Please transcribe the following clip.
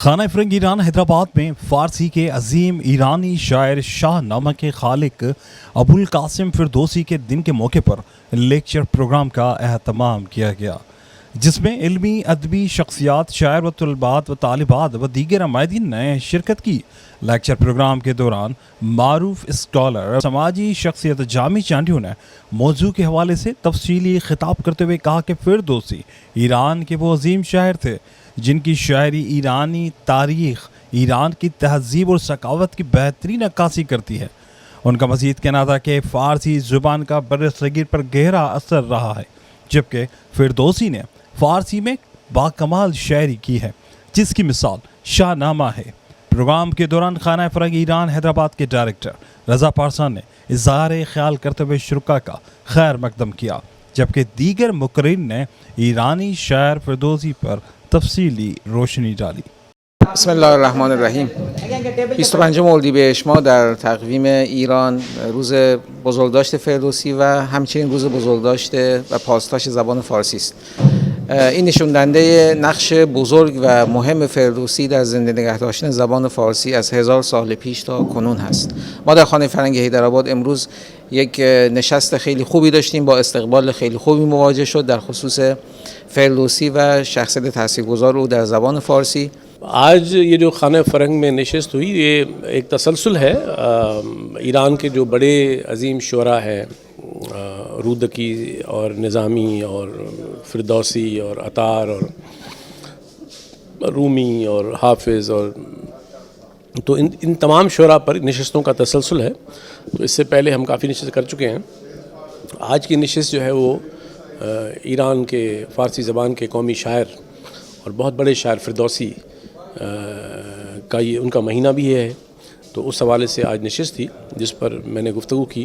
خانہ فرنگ ایران حیدرآباد میں فارسی کے عظیم ایرانی شاعر شاہ نامہ کے خالق ابوالقاسم فردوسی کے دن کے موقع پر لیکچر پروگرام کا اہتمام کیا گیا، جس میں علمی ادبی شخصیات، شاعر و طلباء و طالبات و دیگر عمائدین نے شرکت کی۔ لیکچر پروگرام کے دوران معروف اسکالر، سماجی شخصیت جامی چانڈیو نے موضوع کے حوالے سے تفصیلی خطاب کرتے ہوئے کہا کہ فردوسی ایران کے وہ عظیم شاعر تھے جن کی شاعری ایرانی تاریخ، ایران کی تہذیب اور ثقافت کی بہترین عکاسی کرتی ہے۔ ان کا مزید کہنا تھا کہ فارسی زبان کا برصغیر پر گہرا اثر رہا ہے، جبکہ فردوسی نے فارسی میں باکمال شاعری کی ہے، جس کی مثال شاہ نامہ ہے۔ پروگرام کے دوران خانہ فرنگ ایران حیدرآباد کے ڈائریکٹر رضا پارسان نے اظہار خیال کرتے ہوئے شرکا کا خیر مقدم کیا، جبکہ دیگر مقررین نے ایرانی شاعر فردوسی پر تفصیلی روشنی ڈالی۔ بسم الله الرحمن الرحیم. 25 اردیبهشت ما در تقویم ایران روز بزرگداشت فردوسی و همچنین روز بزرگداشت و پاسداشت زبان فارسی است. این نشون دهنده نقش بزرگ و مهم فردوسی در زنده نگه داشتن زبان فارسی از 1000 سال پیش تا کنون هست. ما در خانه فرنگ حیدرآباد امروز یک نشست خیلی خوبی داشتیم، با استقبال خیلی خوبی مواجه شد در خصوص فردوسی و شخصیت تاثیرگذار او در زبان فارسی. آج یہ جو خانہ فرنگ میں نشست ہوئی، یہ ایک تسلسل ہے ایران کے جو بڑے عظیم شعراء ہیں، رودکی اور نظامی اور فردوسی اور عطار اور رومی اور حافظ، اور تو ان تمام شعراء پر نشستوں کا تسلسل ہے۔ تو اس سے پہلے ہم کافی نشست کر چکے ہیں۔ آج کی نشست جو ہے وہ ایران کے فارسی زبان کے قومی شاعر اور بہت بڑے شاعر فردوسی کا یہ ان کا مہینہ بھی ہے، تو اس حوالے سے آج نشست تھی جس پر میں نے گفتگو کی۔